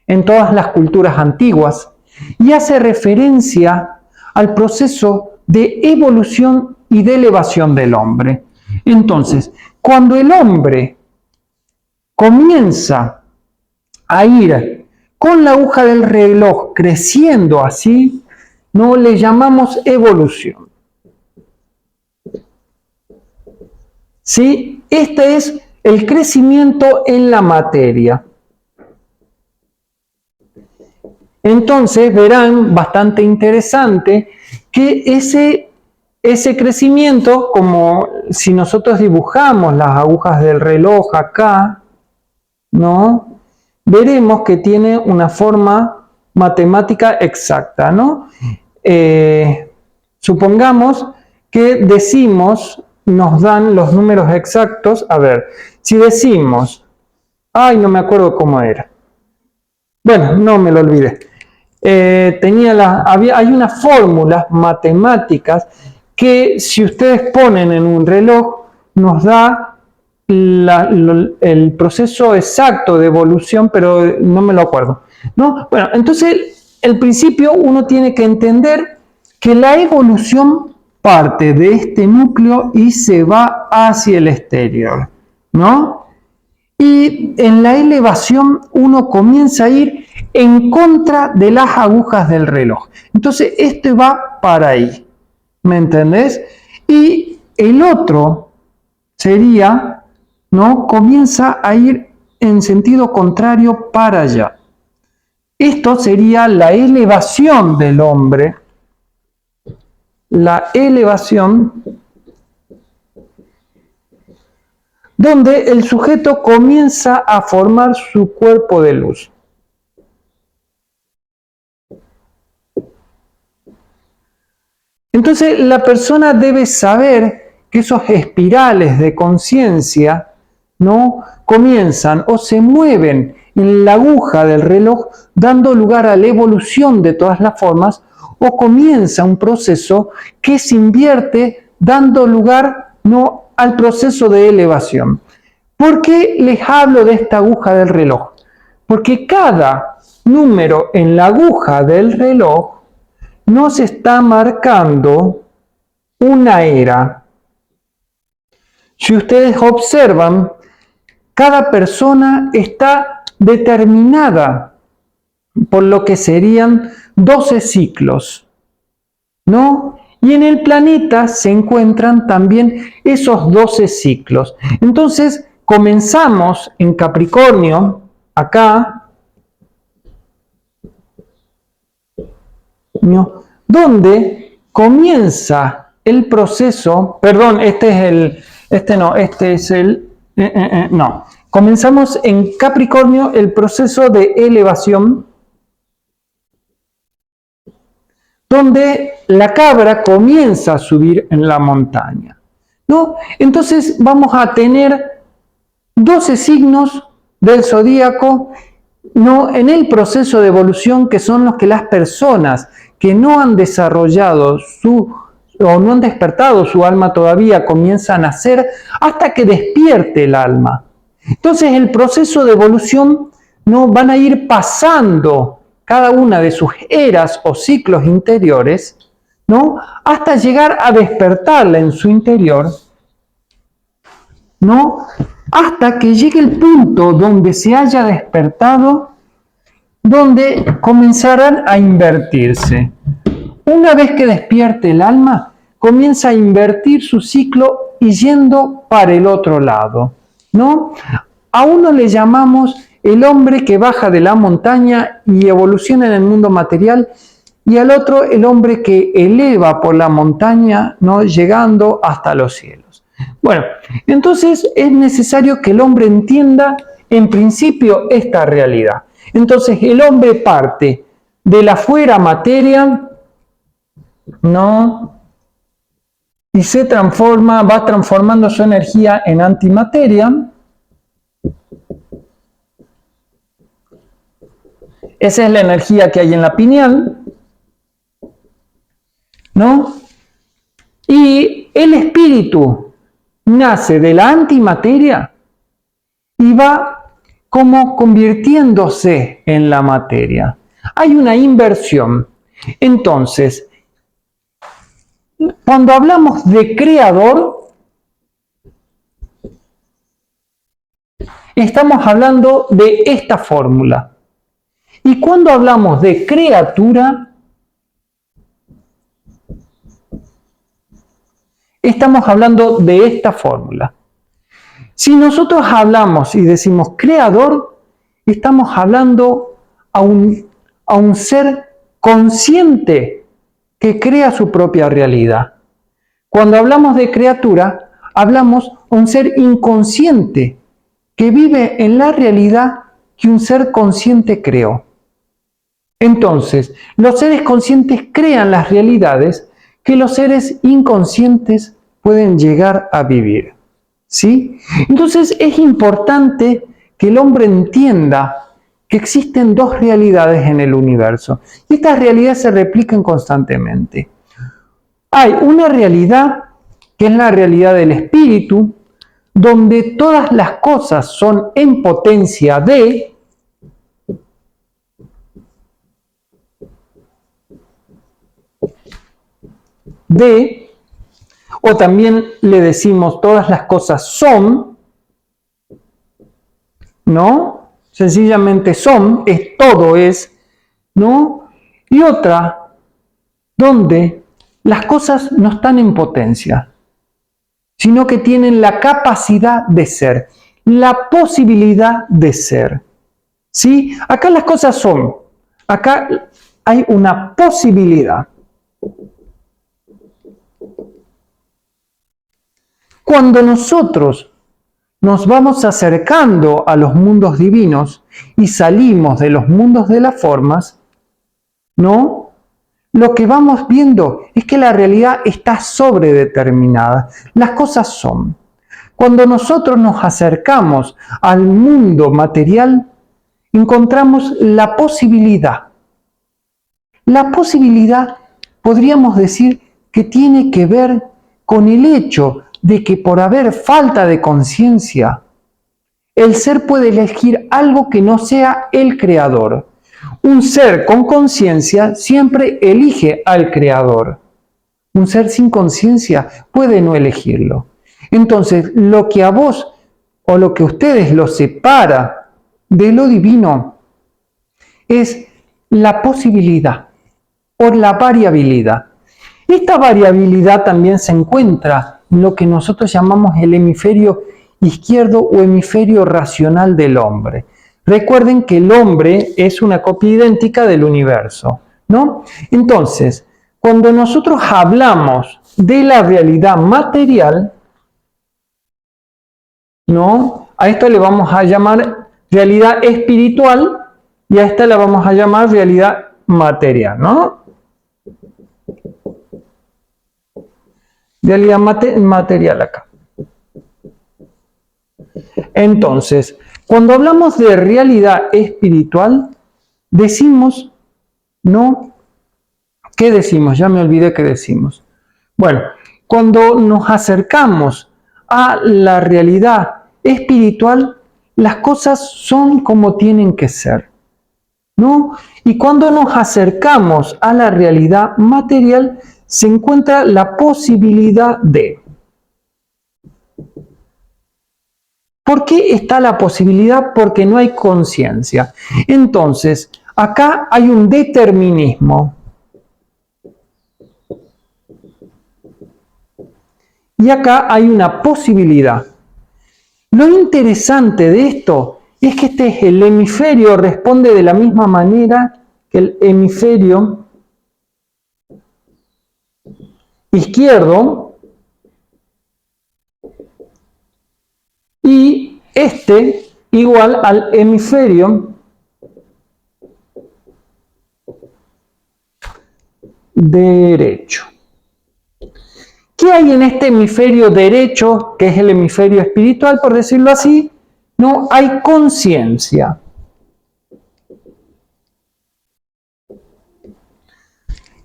[SPEAKER 1] en todas las culturas antiguas y hace referencia al proceso de evolución y de elevación del hombre. Entonces, cuando el hombre comienza a ir con la aguja del reloj creciendo así, no le llamamos evolución. ¿Sí? Este es el crecimiento en la materia. Entonces verán, bastante interesante, que ese crecimiento, como si nosotros dibujamos las agujas del reloj acá, ¿no? Veremos que tiene una forma matemática exacta, ¿no? Supongamos que decimos, nos dan los números exactos. A ver, si decimos, ay, no me acuerdo cómo era. Bueno, no me lo olvidé. hay unas fórmulas matemáticas que si ustedes ponen en un reloj nos da el proceso exacto de evolución, pero no me lo acuerdo, ¿no? Bueno, entonces el principio uno tiene que entender que la evolución parte de este núcleo y se va hacia el exterior, ¿no? Y en la elevación uno comienza a ir en contra de las agujas del reloj. Entonces esto va para ahí, ¿me entendés? Y el otro sería, ¿no? Comienza a ir en sentido contrario para allá. Esto sería la elevación del hombre, la elevación donde el sujeto comienza a formar su cuerpo de luz. Entonces la persona debe saber que esos espirales de conciencia, ¿no?, comienzan o se mueven en la aguja del reloj, dando lugar a la evolución de todas las formas, o comienza un proceso que se invierte dando lugar, ¿no?, al proceso de elevación. ¿Por qué les hablo de esta aguja del reloj? Porque cada número en la aguja del reloj nos está marcando una era. Si ustedes observan, cada persona está determinada por lo que serían 12 ciclos, ¿no? Y en el planeta se encuentran también esos 12 ciclos. Entonces, comenzamos en Capricornio, acá, ¿no?, donde comienza el proceso, perdón, comenzamos en Capricornio el proceso de elevación, donde la cabra comienza a subir en la montaña, ¿no? Entonces vamos a tener 12 signos del zodíaco, ¿no?, en el proceso de evolución, que son los que las personas que no han desarrollado o no han despertado su alma todavía comienzan a hacer hasta que despierte el alma. Entonces el proceso de evolución, ¿no?, van a ir pasando cada una de sus eras o ciclos interiores, ¿no?, hasta llegar a despertarla en su interior, ¿no?, hasta que llegue el punto donde se haya despertado, donde comenzarán a invertirse. Una vez que despierte el alma, comienza a invertir su ciclo y yendo para el otro lado, ¿no? A uno le llamamos el hombre que baja de la montaña y evoluciona en el mundo material, y al otro el hombre que eleva por la montaña, ¿no?, llegando hasta los cielos. Bueno, entonces es necesario que el hombre entienda en principio esta realidad. Entonces el hombre parte de la fuera materia, ¿no?, y se transforma, va transformando su energía en antimateria. Esa es la energía que hay en la pineal, ¿no? Y el espíritu nace de la antimateria y va como convirtiéndose en la materia. Hay una inversión. Entonces, cuando hablamos de creador, estamos hablando de esta fórmula. Y cuando hablamos de criatura, estamos hablando de esta fórmula. Si nosotros hablamos y decimos creador, estamos hablando a un ser consciente que crea su propia realidad. Cuando hablamos de criatura, hablamos a un ser inconsciente que vive en la realidad que un ser consciente creó. Entonces, los seres conscientes crean las realidades que los seres inconscientes pueden llegar a vivir, ¿sí? Entonces es importante que el hombre entienda que existen dos realidades en el universo y estas realidades se replican constantemente. Hay una realidad que es la realidad del espíritu, donde todas las cosas son en potencia de, o también le decimos todas las cosas son, ¿no? Sencillamente son, es todo es, ¿no? Y otra, donde las cosas no están en potencia, sino que tienen la capacidad de ser, la posibilidad de ser. ¿Sí? Acá las cosas son, acá hay una posibilidad. Cuando nosotros nos vamos acercando a los mundos divinos y salimos de los mundos de las formas, ¿no? Lo que vamos viendo es que la realidad está sobredeterminada. Las cosas son. Cuando nosotros nos acercamos al mundo material, encontramos la posibilidad. La posibilidad, podríamos decir, que tiene que ver con el hecho de que por haber falta de conciencia, el ser puede elegir algo que no sea el creador. Un ser con conciencia siempre elige al creador. Un ser sin conciencia puede no elegirlo. Entonces, lo que a vos o lo que a ustedes los separa de lo divino es la posibilidad o la variabilidad. Esta variabilidad también se encuentra en lo que nosotros llamamos el hemisferio izquierdo o hemisferio racional del hombre. Recuerden que el hombre es una copia idéntica del universo, ¿no? Entonces, cuando nosotros hablamos de la realidad material, ¿no? A esto le vamos a llamar realidad espiritual y a esta la vamos a llamar realidad material, ¿no? Realidad material acá. Entonces, cuando hablamos de realidad espiritual, decimos, ¿no? ¿Qué decimos? Ya me olvidé qué decimos. Bueno, cuando nos acercamos a la realidad espiritual, las cosas son como tienen que ser, ¿no? Y cuando nos acercamos a la realidad material, se encuentra la posibilidad de. ¿Por qué está la posibilidad? Porque no hay conciencia. Entonces, acá hay un determinismo. Y acá hay una posibilidad. Lo interesante de esto es que este es el hemisferio, responde de la misma manera que el hemisferio izquierdo y este igual al hemisferio derecho. ¿Qué hay en este hemisferio derecho, que es el hemisferio espiritual, por decirlo así? No hay conciencia.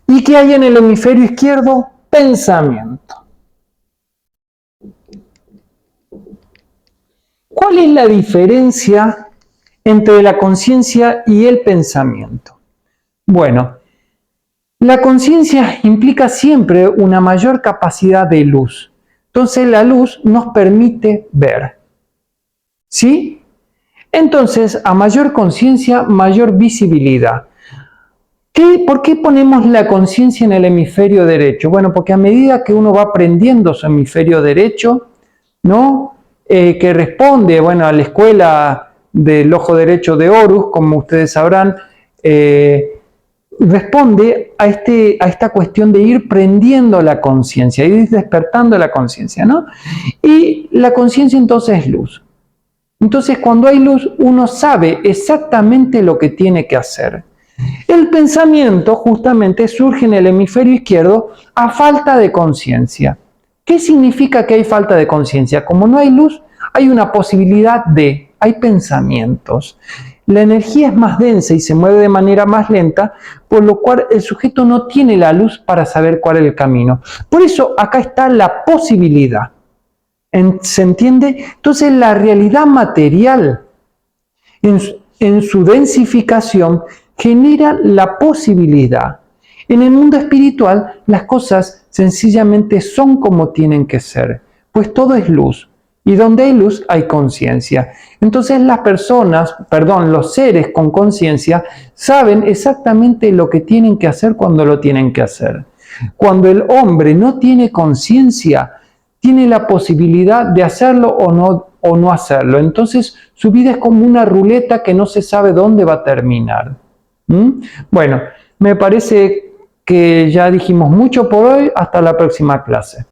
[SPEAKER 1] ¿Y qué hay en el hemisferio izquierdo? Pensamiento. ¿Cuál es la diferencia entre la conciencia y el pensamiento? Bueno, la conciencia implica siempre una mayor capacidad de luz. Entonces la luz nos permite ver. ¿Sí? Entonces, a mayor conciencia, mayor visibilidad. ¿Por qué ponemos la conciencia en el hemisferio derecho? Bueno, porque a medida que uno va aprendiendo su hemisferio derecho, ¿no? Que responde, bueno, a la escuela del ojo derecho de Horus, como ustedes sabrán, responde a esta cuestión de ir prendiendo la conciencia, ir despertando la conciencia, ¿no? Y la conciencia entonces es luz. Entonces, cuando hay luz, uno sabe exactamente lo que tiene que hacer. El pensamiento justamente surge en el hemisferio izquierdo a falta de conciencia. ¿Qué significa que hay falta de conciencia? Como no hay luz, hay una posibilidad de, hay pensamientos. la energía es más densa y se mueve de manera más lenta, por lo cual el sujeto no tiene la luz para saber cuál es el camino. Por eso acá está la posibilidad. ¿Se entiende? Entonces la realidad material en su densificación genera la posibilidad. En el mundo espiritual las cosas sencillamente son como tienen que ser, pues todo es luz. Y donde hay luz hay conciencia. Entonces los seres con conciencia saben exactamente lo que tienen que hacer cuando lo tienen que hacer. Cuando el hombre no tiene conciencia, tiene la posibilidad de hacerlo o no hacerlo. Entonces su vida es como una ruleta que no se sabe dónde va a terminar. Bueno, me parece que ya dijimos mucho por hoy. Hasta la próxima clase.